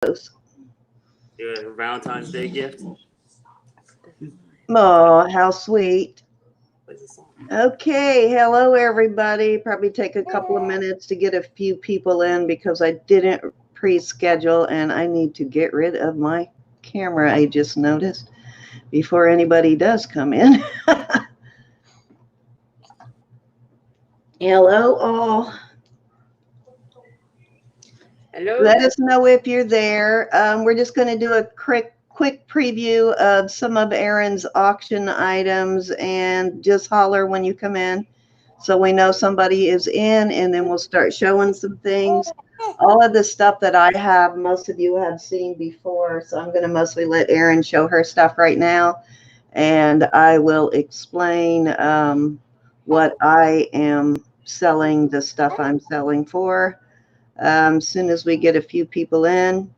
Your Valentine's Day gift. Oh, how sweet. Okay, hello everybody. Probably take a couple of minutes to get a few people in because I didn't pre-schedule and I need to get rid of my camera, I just noticed, before anybody does come in. Hello all. Hello. Let us know if you're there. We're just going to do a quick preview of some of Erin's auction items and just holler when you come in so we know somebody is in, and then we'll start showing some things. All of the stuff that I have, most of you have seen before, so I'm going to mostly let Erin show her stuff right now, and I will explain what I am selling, the stuff I'm selling for. Soon as we get a few people in.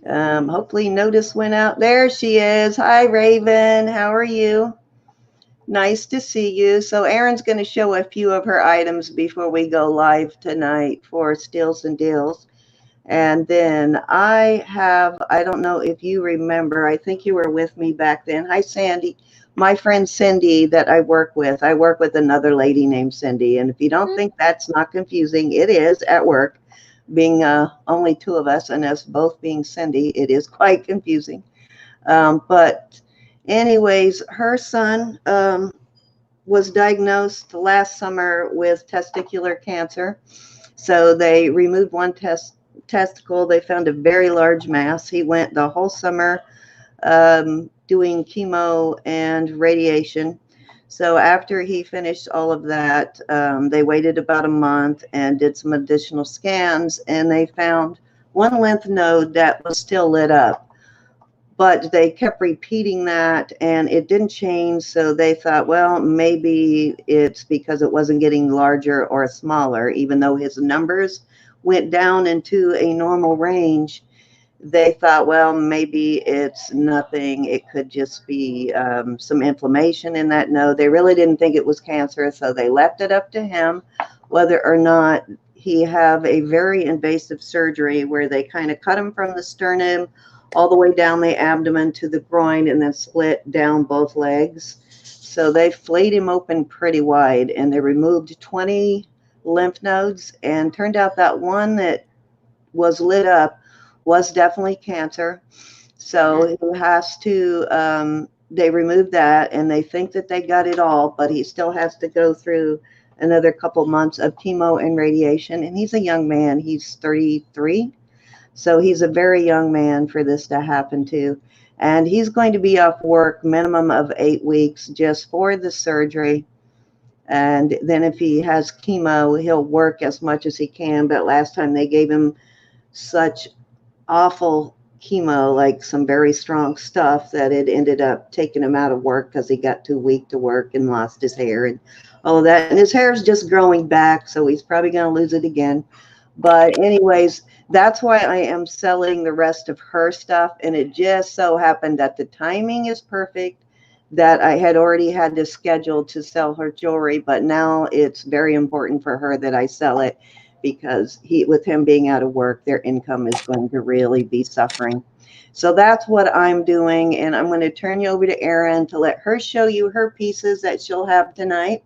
Hopefully Notice went out. There she is. Hi, Raven. How are you? Nice to see you. So Erin's going to show a few of her items before we go live tonight for Steals and Deals. And then I don't know if you remember, I think you were with me back then. Hi, Sandy. My friend Cindy that I work with another lady named Cindy. And if you don't think that's not confusing, it is at work. Being only two of us and us both being Cindy, it is quite confusing. But anyways, her son was diagnosed last summer with testicular cancer. So they removed one testicle. They found a very large mass. He went the whole summer doing chemo and radiation. So after he finished all of that, they waited about a month and did some additional scans, and they found one lymph node that was still lit up. But they kept repeating that and it didn't change. So they thought, well, maybe it's because it wasn't getting larger or smaller, even though his numbers went down into a normal range. They thought, well, maybe it's nothing. It could just be some inflammation in that node. They really didn't think it was cancer, so they left it up to him whether or not he have a very invasive surgery where they kind of cut him from the sternum all the way down the abdomen to the groin and then split down both legs. So they flayed him open pretty wide and they removed 20 lymph nodes, and turned out that one that was lit up was definitely cancer. So he has to, they removed that and they think that they got it all, but he still has to go through another couple months of chemo and radiation. And he's a young man, he's 33. So he's a very young man for this to happen to. And he's going to be off work minimum of 8 weeks just for the surgery. And then if he has chemo, he'll work as much as he can. But last time they gave him such awful chemo, like some very strong stuff, that it ended up taking him out of work because he got too weak to work and lost his hair and all of that. And his hair is just growing back, so he's probably going to lose it again. But anyways, that's why I am selling the rest of her stuff. And it just so happened that the timing is perfect, that I had already had this scheduled to sell her jewelry, but now it's very important for her that I sell it because with him being out of work, their income is going to really be suffering. So that's what I'm doing. And I'm going to turn you over to Erin to let her show you her pieces that she'll have tonight.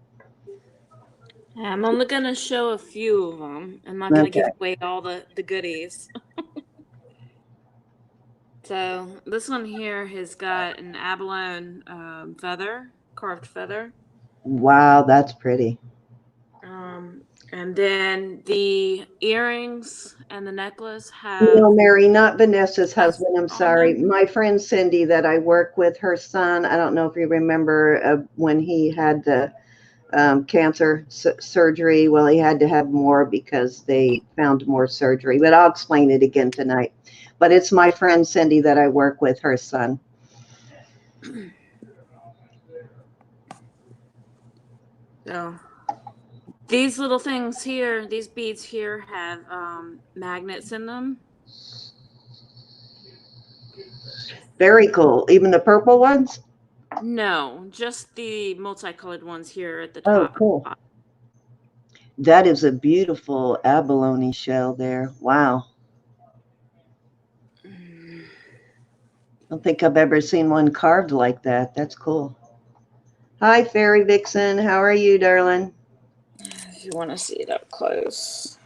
I'm only going to show a few of them. I'm not going to give away all the goodies. So this one here has got an abalone feather, carved feather. Wow, that's pretty. And then the earrings and the necklace have... No, Mary, not Vanessa's husband. I'm sorry. My friend Cindy that I work with, her son, I don't know if you remember when he had the cancer surgery. Well, he had to have more because they found more surgery, but I'll explain it again tonight. But it's my friend Cindy that I work with, her son. So these little things here, these beads here have magnets in them. Very cool. Even the purple ones? No, just the multicolored ones here at the top. Oh, cool. That is a beautiful abalone shell there. Wow. don't think I've ever seen one carved like that. That's cool. Hi, Fairy Vixen. How are you, darling? If you want to see it up close.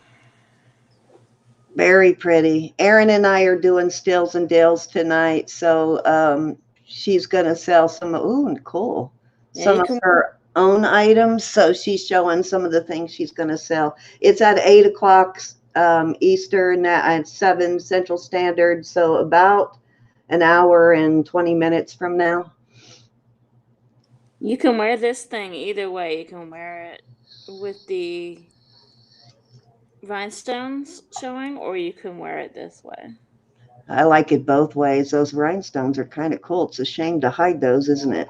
Very pretty. Erin and I are doing stills and deals tonight, so she's going to sell some. Ooh, cool. Yeah, Some you of can. her own items. So she's showing some of the things she's going to sell. It's at 8 o'clock Eastern at 7 Central Standard. So about an hour and 20 minutes from now. You can wear this thing either way. You can wear it with the rhinestones showing, or you can wear it this way. I like it both ways. Those rhinestones are kind of cool. It's a shame to hide those, isn't it?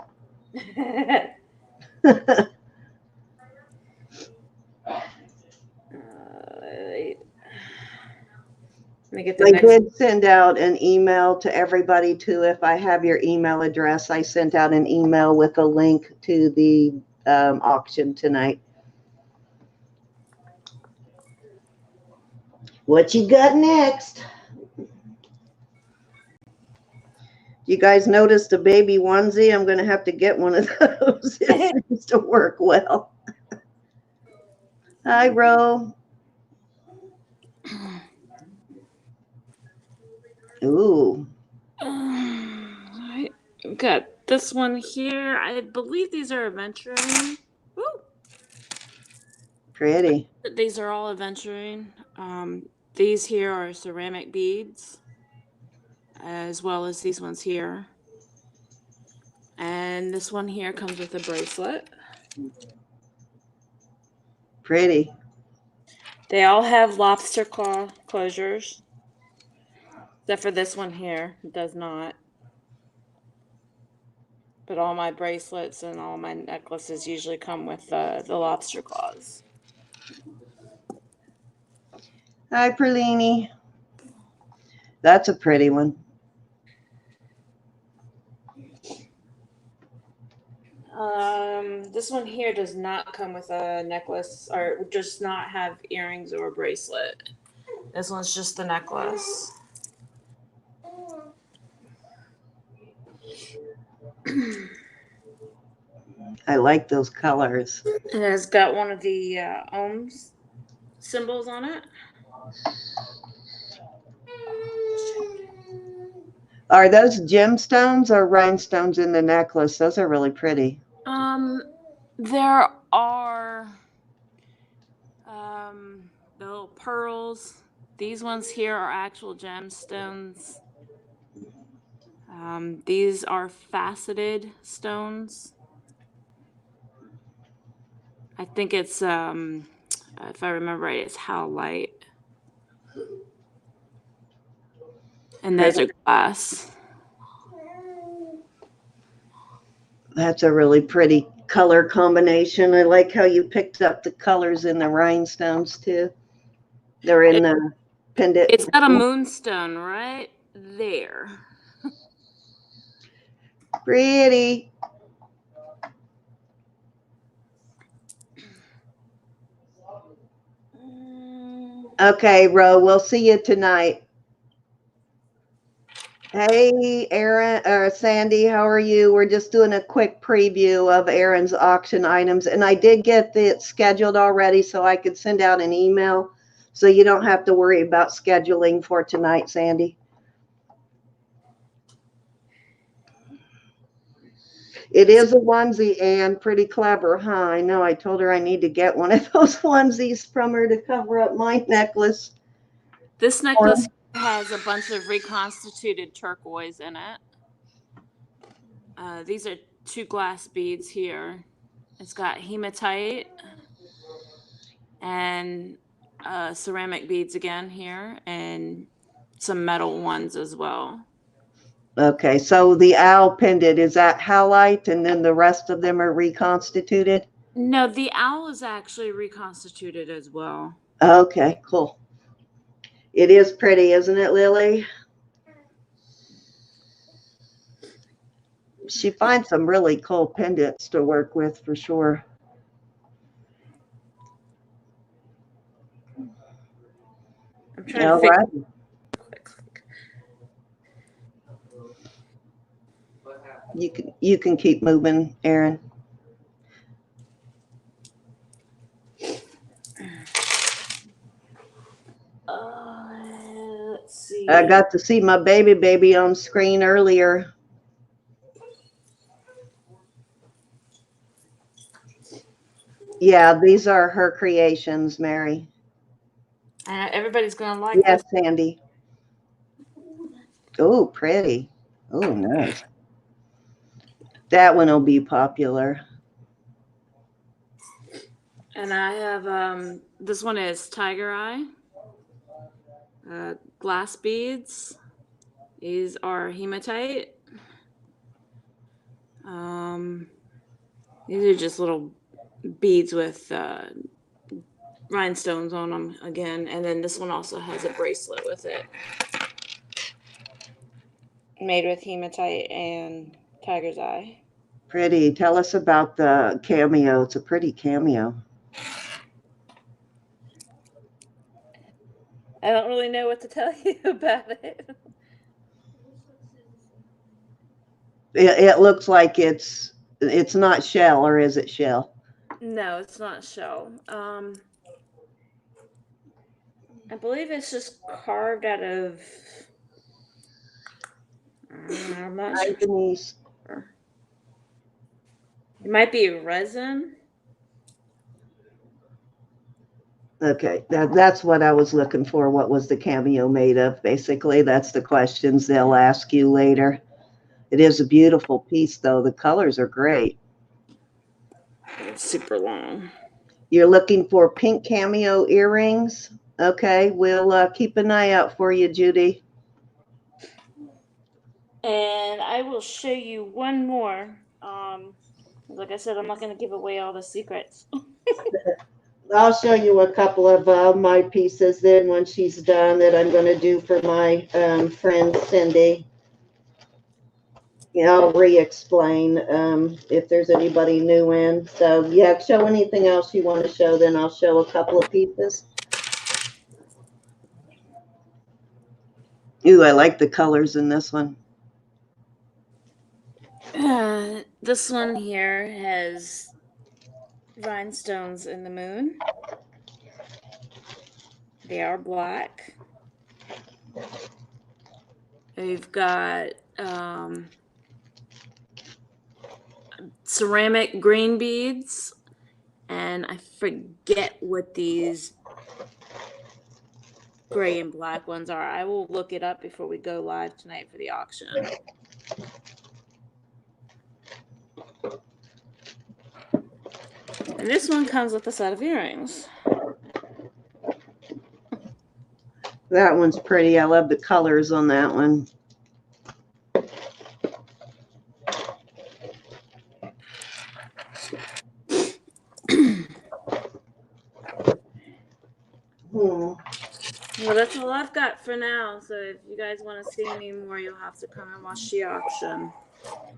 Let me get the I next. did send out an email to everybody too. If I have your email address, I sent out an email with a link to the auction tonight. What you got next? You guys noticed a baby onesie? I'm going to have to get one of those. It seems to work well. Hi, Ro. Ooh. I got this one here. I believe these are aventurine. Woo! Pretty. These are all aventurine. These here are ceramic beads, as well as these ones here. And this one here comes with a bracelet. Pretty. They all have lobster claw closures, except for this one here. It does not. But all my bracelets and all my necklaces usually come with the lobster claws. Hi, Perlini. That's a pretty one. This one here does not come with a necklace, or does not have earrings or a bracelet. This one's just the necklace. I like those colors. It has got one of the ohms symbols on it. Are those gemstones or rhinestones in the necklace? Those are really pretty. There are little pearls. These ones here are actual gemstones. These are faceted stones. I think it's if I remember right, it's howlite. And those are glass. That's a really pretty color combination. I like how you picked up the colors in the rhinestones too. They're in the pendant. It's got a moonstone right there. Pretty. Okay, Ro, we'll see you tonight. Hey, Erin or Sandy, how are you? We're just doing a quick preview of Erin's auction items, and I did get it scheduled already so I could send out an email, so you don't have to worry about scheduling for tonight, Sandy. It is a onesie, and pretty clever, huh? I know. I told her I need to get one of those onesies from her to cover up my necklace. This necklace has a bunch of reconstituted turquoise in it. These are 2 glass beads here. It's got hematite and ceramic beads again here, and some metal ones as well. Okay, so the owl pendant, is that howlite, and then the rest of them are reconstituted? No, the owl is actually reconstituted as well. Okay, cool. It is pretty, isn't it, Lily? She finds some really cool pendants to work with for sure. I'm trying to figure. You can keep moving, Erin. Let's see. I got to see my baby on screen earlier. Yeah, these are her creations, Mary. Everybody's gonna like Yes, this. Sandy. Oh, pretty. Oh, nice. That one will be popular. And I have this one is Tiger Eye. Glass beads. These are hematite. These are just little beads with rhinestones on them again. And then this one also has a bracelet with it. Made with hematite and tiger's eye. Pretty. Tell us about the cameo. It's a pretty cameo. I don't really know what to tell you about it. It looks like it's not shell, or is it shell? No, it's not shell. I believe it's just carved out of. I'm not sure. Denise. It might be resin. Okay, that's what I was looking for. What was the cameo made of? Basically, that's the questions they'll ask you later. It is a beautiful piece, though. The colors are great. It's super long. You're looking for pink cameo earrings? Okay, we'll keep an eye out for you, Judy. And I will show you one more. Like I said, I'm not going to give away all the secrets. I'll show you a couple of my pieces then when she's done that I'm going to do for my friend Cindy. Yeah, I'll re-explain if there's anybody new in. So yeah, show anything else you want to show, then I'll show a couple of pieces. Ooh, I like the colors in this one. This one here has rhinestones in the moon. They are black. We've got ceramic green beads, and I forget what these gray and black ones are. I will look it up before we go live tonight for the auction. And this one comes with a set of earrings. That one's pretty. I love the colors on that one. Well, that's all I've got for now. So if you guys want to see any more, you'll have to come and watch the auction.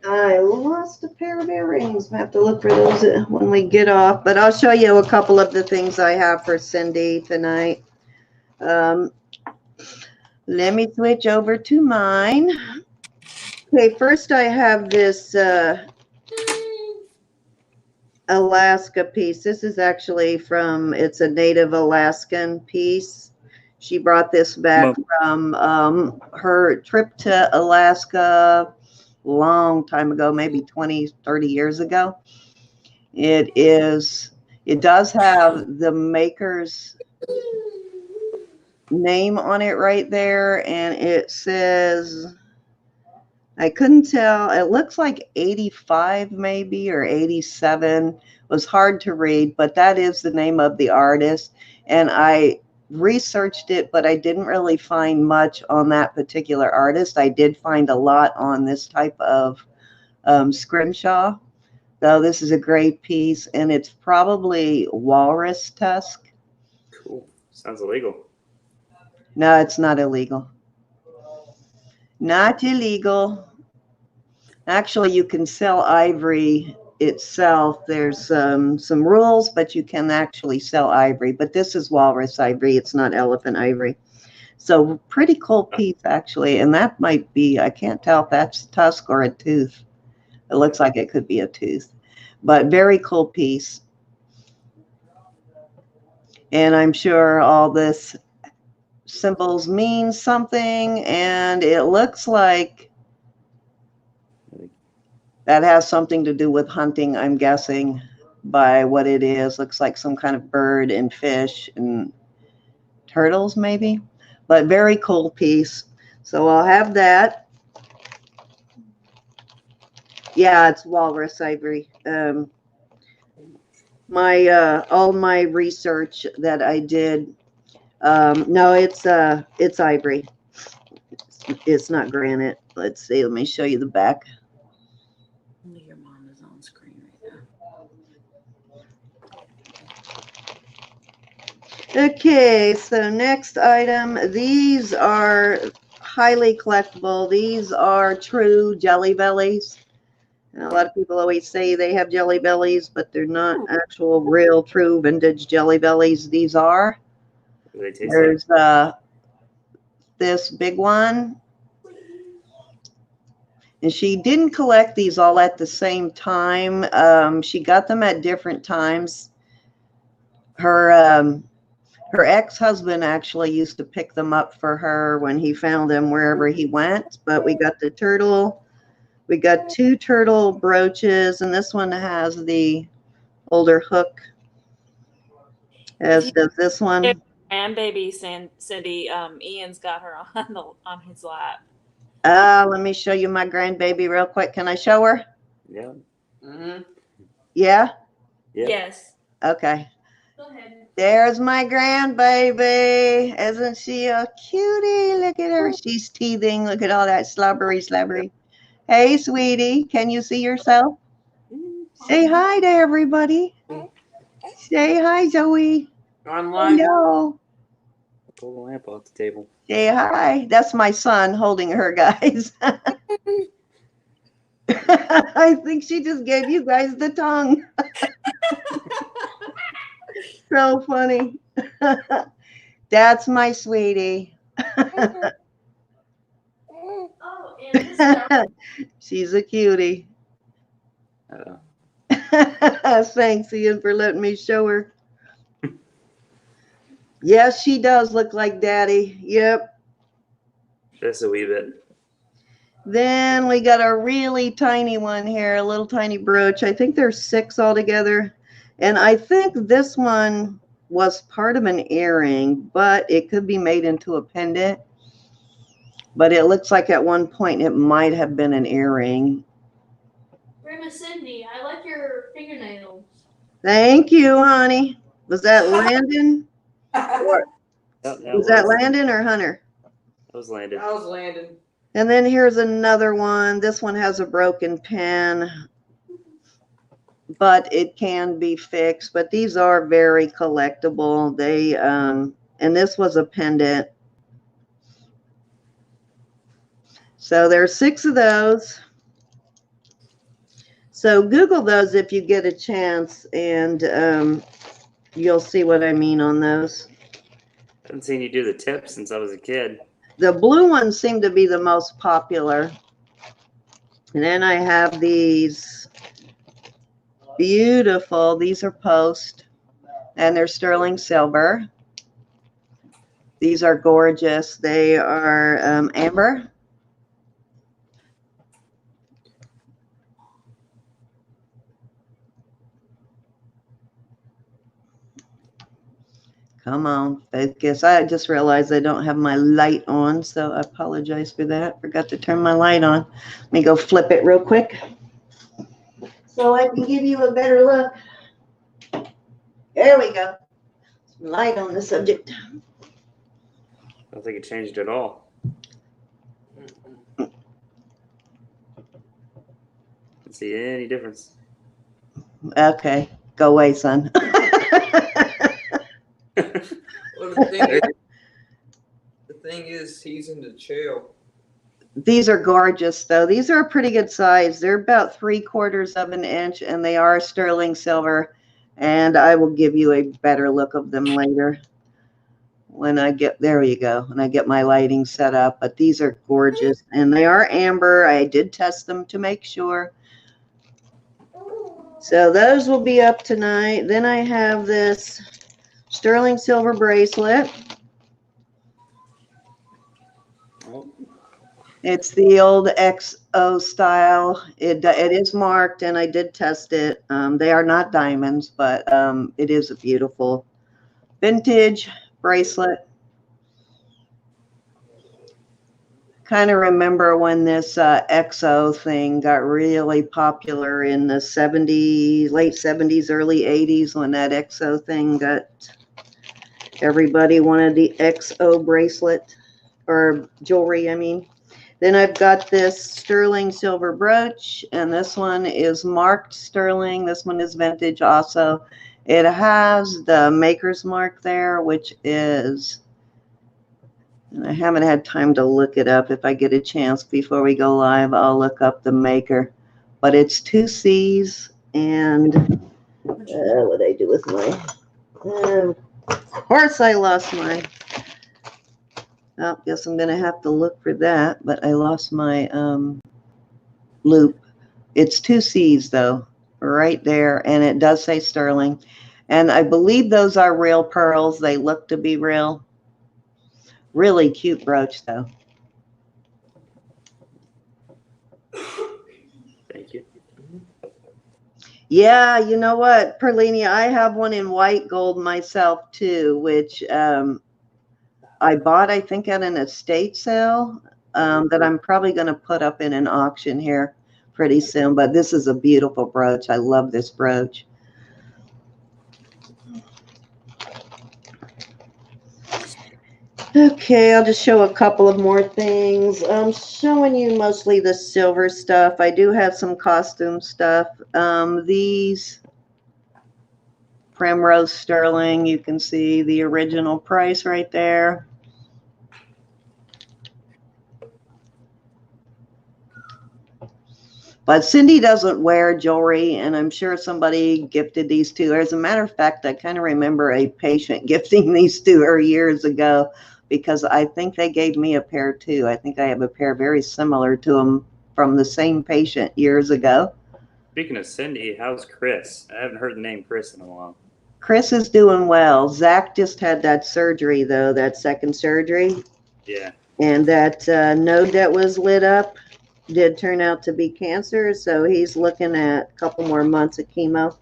I lost a pair of earrings. I have to look for those when we get off. But I'll show you a couple of the things I have for Cindy tonight. Let me switch over to mine. Okay, first I have this Alaska piece. This is actually it's a native Alaskan piece. She brought this back from her trip to Alaska a long time ago, maybe 20, 30 years ago. It does have the maker's name on it right there, and it says, I couldn't tell. It looks like 85 maybe, or 87. It was hard to read, but that is the name of the artist. And I researched it, but I didn't really find much on that particular artist. I did find a lot on this type of scrimshaw. Though this is a great piece, and it's probably walrus tusk. Cool. Sounds illegal. No, it's not illegal. Not illegal. Actually, you can sell ivory itself. There's some rules, but you can actually sell ivory. But this is walrus ivory. It's not elephant ivory. So pretty cool piece, actually. And that might be, I can't tell if that's tusk or a tooth. It looks like it could be a tooth, but very cool piece. And I'm sure all this symbols mean something, and it looks like that has something to do with hunting, I'm guessing, by what it is. Looks like some kind of bird and fish and turtles, maybe, but very cool piece. So I'll have that. Yeah, it's walrus ivory. All my research that I did, no, it's ivory. It's not granite. Let's see. Let me show you the back. Your mom is on screen right now. Okay, so next item. These are highly collectible. These are true Jelly Bellies. And a lot of people always say they have Jelly Bellies, but they're not actual, real, true vintage Jelly Bellies. These are. What do they taste There's this big one. And she didn't collect these all at the same time. She got them at different times. Her ex-husband actually used to pick them up for her when he found them wherever he went. But we got the turtle. We got 2 turtle brooches, and this one has the older hook, as does this one. Grandbaby Cindy, Ian's got her on his lap. Let me show you my grandbaby real quick. Can I show her? Yeah. Mm-hmm. Yeah? Yep. Yes. Okay. Go ahead. There's my grandbaby. Isn't she a cutie? Look at her. She's teething. Look at all that slobbery. Hey, sweetie. Can you see yourself? Say hi to everybody. Say hi, Zoe. Online. Hello. Pull the lamp off the table. Say hi. That's my son holding her, guys. I think she just gave you guys the tongue. So funny. That's my sweetie. Oh, and this is She's a cutie. Thanks, Ian, for letting me show her. Yes, she does look like Daddy. Yep. Just a wee bit. Then we got a really tiny one here, a little tiny brooch. I think there's 6 altogether. And I think this one was part of an earring, but it could be made into a pendant. But it looks like at one point it might have been an earring. Grandma Cindy, I like your fingernails. Thank you, honey. Was that Landon? Or, Yep, was that Landon or Hunter? That was Landon. I was landing. And then here's another one. This one has a broken pen, but it can be fixed. But these are very collectible. They and this was a pendant. So there's 6 of those. So Google those if you get a chance, and you'll see what I mean on those. I haven't seen you do the tips since I was a kid. The blue ones seem to be the most popular. And then I have these beautiful, these are post, and they're sterling silver. These are gorgeous. They are amber. Come on, focus. I just realized I don't have my light on, so I apologize for that. Forgot to turn my light on. Let me go flip it real quick so I can give you a better look. There we go. Some light on the subject. I don't think it changed at all. Don't see any difference. Okay, go away, son. Well, the thing is, he's in the jail. These are gorgeous, though. These are a pretty good size. They're about 3/4 of an inch, and they are sterling silver. And I will give you a better look of them later when I get, there you go, when I get my lighting set up. But these are gorgeous, and they are amber. I did test them to make sure. So those will be up tonight. Then I have this sterling silver bracelet. Oh, It's the old XO style. It is marked, and I did test it. They are not diamonds, but it is a beautiful vintage bracelet. Kind of remember when this XO thing got really popular in the 70s, late 70s, early 80s, when that XO thing got, everybody wanted the XO bracelet or jewelry, I mean. Then I've got this sterling silver brooch, and this one is marked sterling. This one is vintage also. It has the maker's mark there, which is, and I haven't had time to look it up. If I get a chance before we go live, I'll look up the maker. But it's 2 C's, and what did I do with my, of course I lost my, oh, guess I'm gonna have to look for that, but I lost my loop. It's 2 C's though, right there, and it does say sterling. And I believe those are real pearls. They look to be real. Really cute brooch though. thank you. Yeah, you know what, Perlini, I have one in white gold myself too, which I bought, I think, at an estate sale that I'm probably going to put up in an auction here pretty soon. But this is a beautiful brooch. I love this brooch. Okay, I'll just show a couple of more things. I'm showing you mostly the silver stuff. I do have some costume stuff. These Primrose Sterling, you can see the original price right there. But Cindy doesn't wear jewelry, and I'm sure somebody gifted these to her. As a matter of fact, I kind of remember a patient gifting these to her years ago, because I think they gave me a pair too. I think I have a pair very similar to them from the same patient years ago. Speaking of Cindy, how's Chris? I haven't heard the name Chris in a while. Chris is doing well. Zach just had that surgery, though, that second surgery. Yeah. And that node that was lit up did turn out to be cancer, so he's looking at a couple more months of chemo.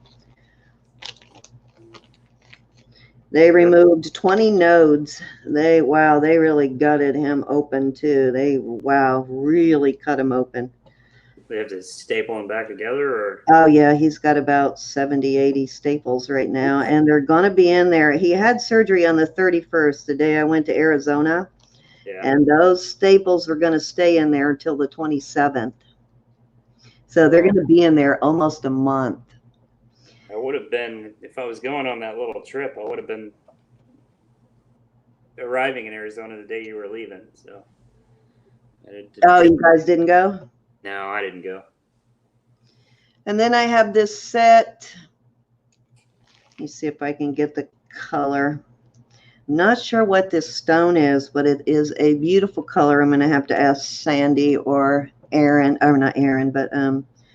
They removed 20 nodes. They really gutted him open too. They really cut him open. They have to staple them back together, or? Oh yeah, he's got about 70, 80 staples right now, and they're gonna be in there. He had surgery on the 31st, the day I went to Arizona. Yeah. And those staples were going to stay in there until the 27th. So they're going to be in there almost a month. I would have been, if I was going on that little trip, I would have been arriving in Arizona the day you were leaving. So. Oh, you guys didn't go? No, I didn't go. And then I have this set. Let me see if I can get the color. Not sure what this stone is, but it is a beautiful color. I'm going to have to ask Sandy or Erin, or not Erin, but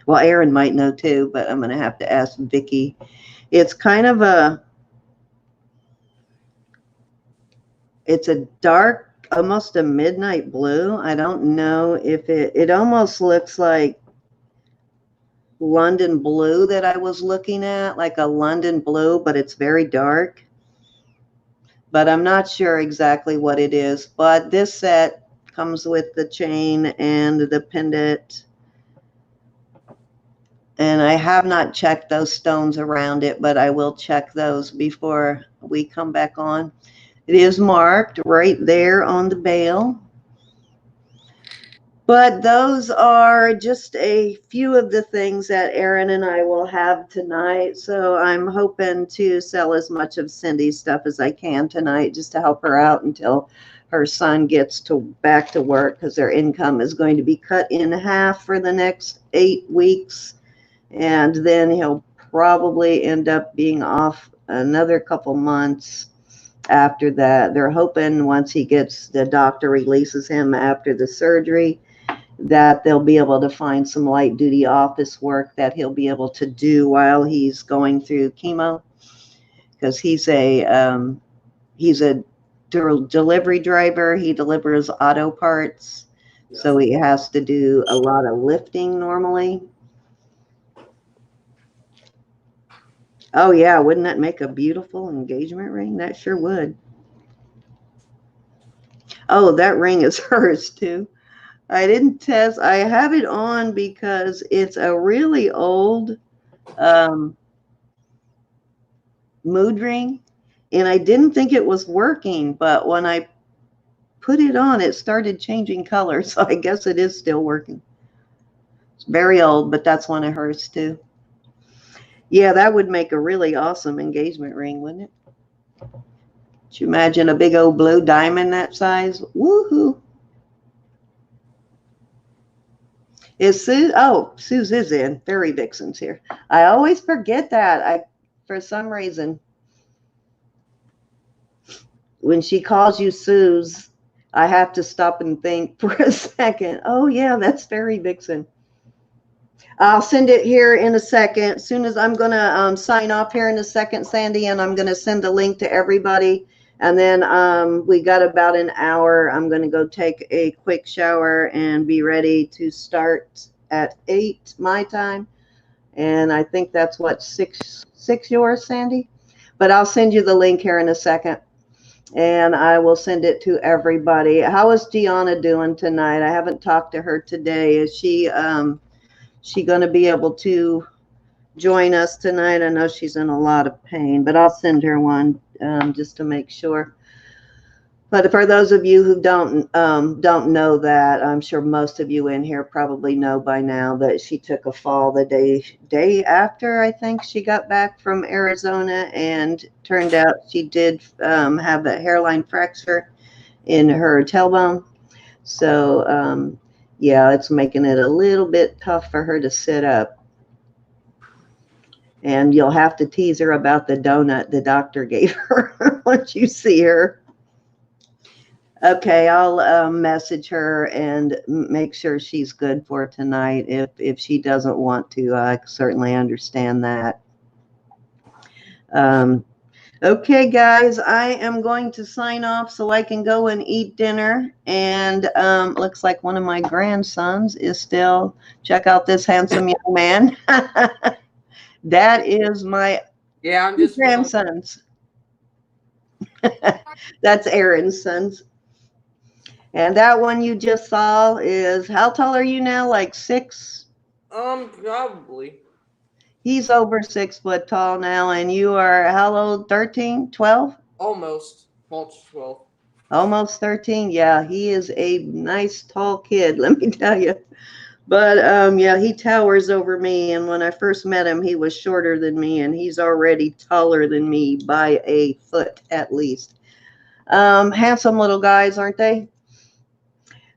well, Erin might know too, but I'm going to have to ask Vicky. It's kind of it's a dark, almost a midnight blue. I don't know if it almost looks like London blue that I was looking at, like a London blue, but it's very dark. But I'm not sure exactly what it is. But this set comes with the chain and the pendant. And I have not checked those stones around it, but I will check those before we come back on. It is marked right there on the bail. But those are just a few of the things that Erin and I will have tonight. So I'm hoping to sell as much of Cindy's stuff as I can tonight, just to help her out until her son gets back to work, because their income is going to be cut in half for the next 8 weeks. And then he'll probably end up being off another couple months after that. They're hoping once he gets, the doctor releases him after the surgery, that they'll be able to find some light duty office work that he'll be able to do while he's going through chemo, because he's a delivery driver. He delivers auto parts, so he has to do a lot of lifting normally. Oh yeah, wouldn't that make a beautiful engagement ring? That sure would. Oh, that ring is hers too. I didn't test. I have it on because it's a really old mood ring, and I didn't think it was working, but when I put it on, it started changing colors, so I guess it is still working. It's very old, but that's one of hers too. Yeah, that would make a really awesome engagement ring, wouldn't it? Could you imagine a big old blue diamond that size? Woohoo! Is Sue? Oh, Sue's is in. Fairy Vixen's here. I always forget that. For some reason, when she calls you Sue's, I have to stop and think for a second. Oh yeah, that's Fairy Vixen. I'll send it here in a second. As soon as I'm gonna sign off here in a second, Sandy, and I'm gonna send a link to everybody. And then we got about an hour. I'm gonna go take a quick shower and be ready to start at 8 my time. And I think that's what, 6 yours, Sandy? But I'll send you the link here in a second, and I will send it to everybody. How is Gianna doing tonight? I haven't talked to her today. Is she going to be able to join us tonight? I know she's in a lot of pain, but I'll send her one just to make sure. But for those of you who don't know that, I'm sure most of you in here probably know by now that she took a fall the day after, I think, she got back from Arizona, and turned out she did have a hairline fracture in her tailbone. So yeah, it's making it a little bit tough for her to sit up. And you'll have to tease her about the donut the doctor gave her once you see her. Okay, I'll message her and make sure she's good for tonight. If she doesn't want to, I certainly understand that. Okay, guys, I am going to sign off so I can go and eat dinner. And looks like one of my grandsons is still. Check out this handsome young man. That is my I'm just grandsons. That's Erin's sons. And that one you just saw is, how tall are you now? Like 6? Probably. He's over 6 foot tall now, and you are how old? 13, 12? Almost 12. Almost 13. Yeah, he is a nice tall kid, let me tell you. But yeah, he towers over me, and when I first met him, he was shorter than me, and he's already taller than me by a foot at least. Handsome little guys, aren't they?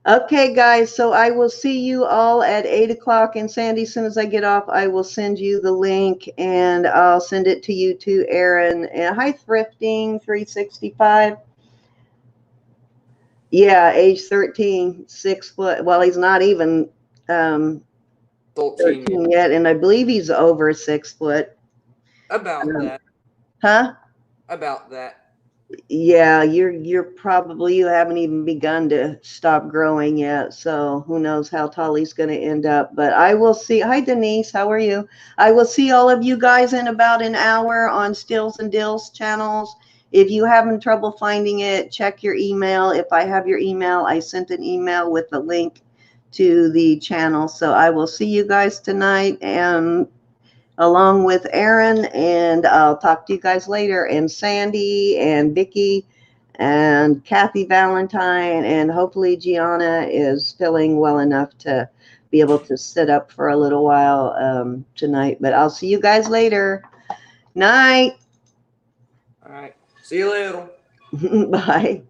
Okay, guys, so I will see you all at 8 o'clock. And Sandy, as soon as I get off, I will send you the link, and I'll send it to you too, Erin. And hi, Thrifting 365. Yeah, age 13, 6 foot. Well, he's not even 13 yet, and I believe he's over 6 foot. About that. Huh? About that. Yeah, you're probably, you haven't even begun to stop growing yet, so who knows how tall he's going to end up. But I will see. Hi, Denise, how are you? I will see all of you guys in about an hour on Stills and Dills channels. If you having trouble finding it, check your email. If I have your email, I sent an email with the link to the channel. So I will see you guys tonight, and along with Erin, and I'll talk to you guys later, and Sandy and Vicky and Kathy Valentine, and hopefully Gianna is feeling well enough to be able to sit up for a little while tonight. But I'll see you guys later. Night. All right. See you later. Bye.